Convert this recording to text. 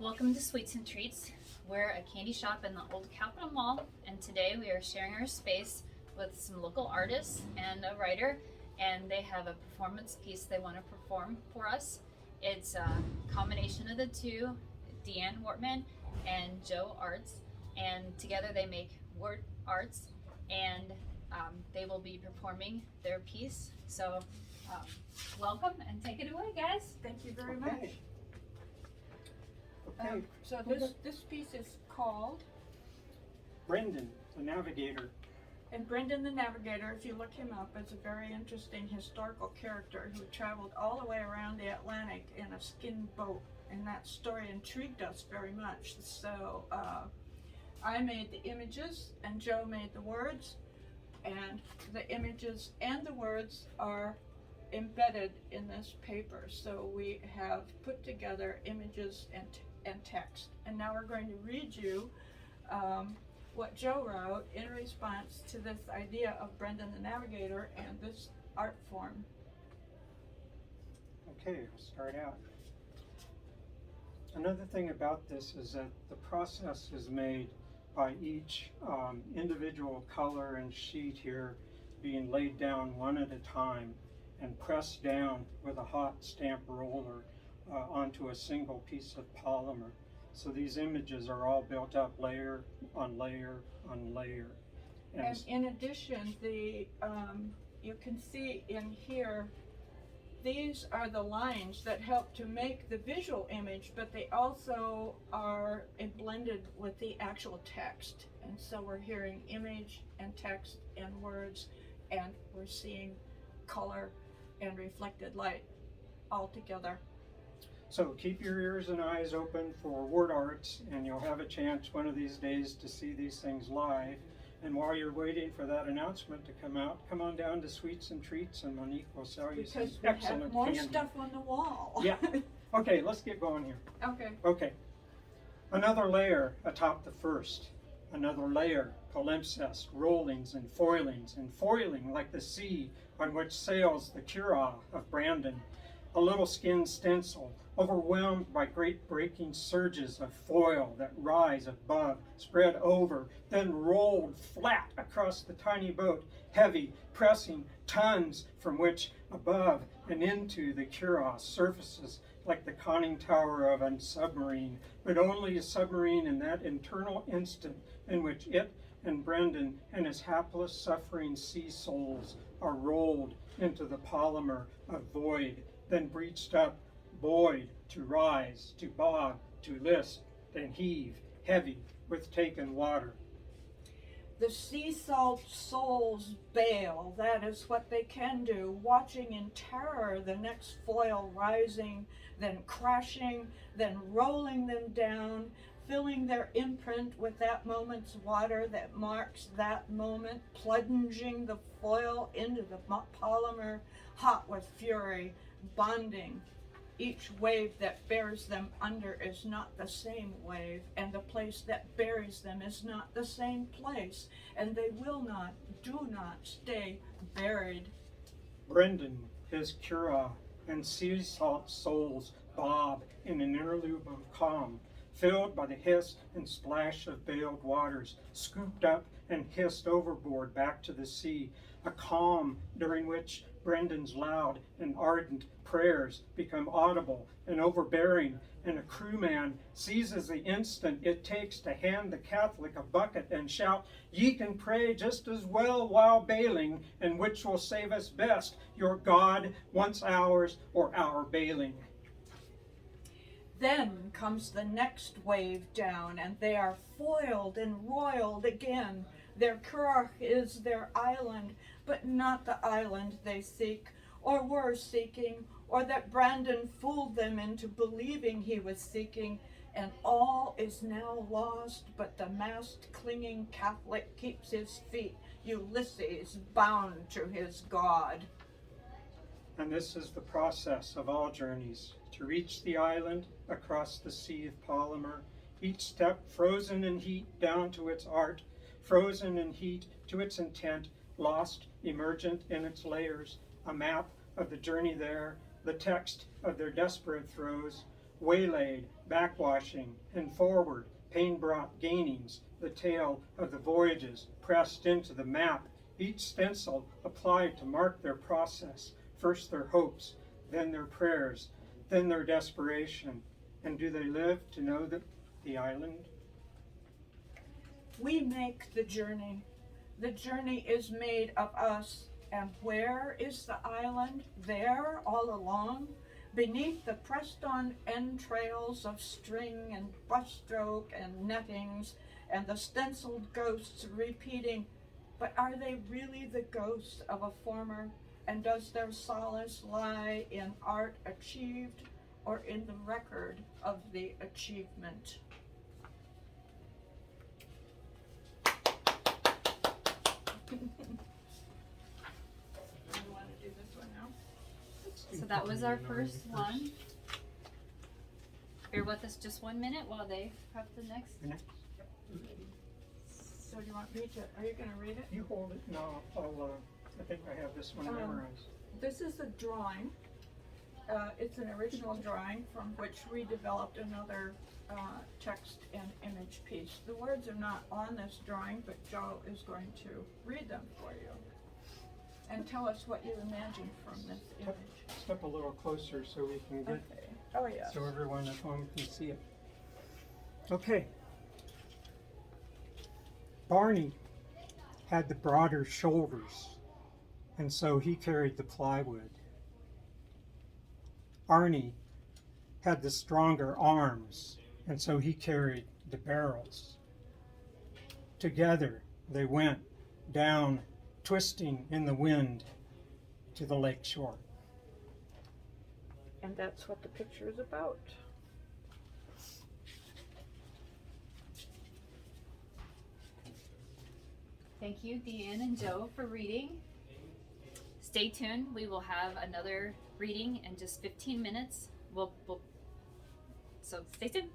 Welcome to Sweets and Treats. We're a candy shop in the old Capitol Mall, and today we are sharing our space with some local artists and a writer, and they have a performance piece they want to perform for us. It's a combination of the two, Deanne Wortman and Joe Artz, and together they make WortArtz, and they will be performing their piece. So welcome and take it away, guys. Thank you very much. Okay. So this piece is called, Brendan, the Navigator. and Brendan the Navigator, if you look him up, is a very interesting historical character who traveled all the way around the Atlantic in a skin boat, and that story intrigued us very much. So I made the images and Joe made the words, and the images and the words are embedded in this paper. So we have put together images and text. And now we're going to read you what Joe wrote in response to this idea of Brendan the Navigator and this art form. Okay, we'll start out. Another thing about this is that the process is made by each individual color and sheet here being laid down one at a time and pressed down with a hot stamp roller onto a single piece of polymer. So these images are all built up layer on layer on layer. And in addition, the you can see in here, these are the lines that help to make the visual image, but they also are blended with the actual text. And so we're hearing image and text and words, and we're seeing color and reflected light all together. So keep your ears and eyes open for WortArtz, and you'll have a chance one of these days to see these things live. And while you're waiting for that announcement to come out, come on down to Sweets and Treats, and Monique will sell you some Because we excellent have more candy. stuff on the wall. Yeah. Okay, let's get going here. Okay. Okay. Another layer atop the first. Another layer, palimpsest, rollings and foiling like the sea on which sails the curragh of Brandon. A little skin stencil, overwhelmed by great breaking surges of foil that rise above, spread over, then rolled flat across the tiny boat, heavy, pressing tons from which above and into the curragh surfaces like the conning tower of a submarine, but only a submarine in that eternal instant in which it and Brendan and his hapless, suffering sea souls are rolled into the polymer of void, then breached up, buoyed, to rise, to bob, to list, and heave, heavy with taken water. The sea salt souls bail, that is what they can do, watching in terror the next foil rising, then crashing, then rolling them down, filling their imprint with that moment's water that marks that moment, plunging the foil into the polymer, hot with fury, bonding. Each wave that bears them under is not the same wave, and the place that buries them is not the same place, and they do not stay buried. Brendan, his curragh, and sea salt souls bob in an interlude of calm, filled by the hiss and splash of baled waters, scooped up and hissed overboard back to the sea, a calm during which Brendan's loud and ardent prayers become audible and overbearing, and a crewman seizes the instant it takes to hand the Catholic a bucket and shout, "Ye can pray just as well while bailing, and which will save us best, your God once ours or our bailing." Then comes the next wave down, and they are foiled and roiled again. Their curragh is their island, but not the island they seek, or were seeking, or that Brandon fooled them into believing he was seeking, and all is now lost, but the mast-clinging Catholic keeps his feet, Ulysses, bound to his God. And this is the process of all journeys, to reach the island across the sea of polymer, each step frozen in heat down to its art, frozen in heat to its intent, lost, emergent in its layers, a map of the journey there, the text of their desperate throes, waylaid, backwashing, and forward, pain brought gainings, the tale of the voyages pressed into the map, each stencil applied to mark their process, first their hopes, then their prayers, then their desperation. And do they live to know the island? We make the journey. The journey is made of us. And where is the island? There, all along, beneath the pressed-on entrails of string and brushstroke and nettings, and the stenciled ghosts repeating, but are they really the ghosts of a former? And does their solace lie in art achieved, or in the record of the achievement? So that was our first one. Bear with us just 1 minute while they prep the next. So do you want me to, are you gonna read it? You hold it. No, I think I have this one memorized. This is a drawing. It's an original drawing from which we developed another text and image piece. The words are not on this drawing, but Joe is going to read them for you and tell us what you imagine from this image. Step a little closer so we can get, Okay. Oh, yeah. so everyone at home can see it. Okay. Barney had the broader shoulders, and so he carried the plywood. Arnie had the stronger arms, and so he carried the barrels. Together they went down, twisting in the wind, to the lake shore. And that's what the picture is about. Thank you, Deanne and Joe, for reading. Stay tuned. We will have another reading in just 15 minutes. So stay tuned.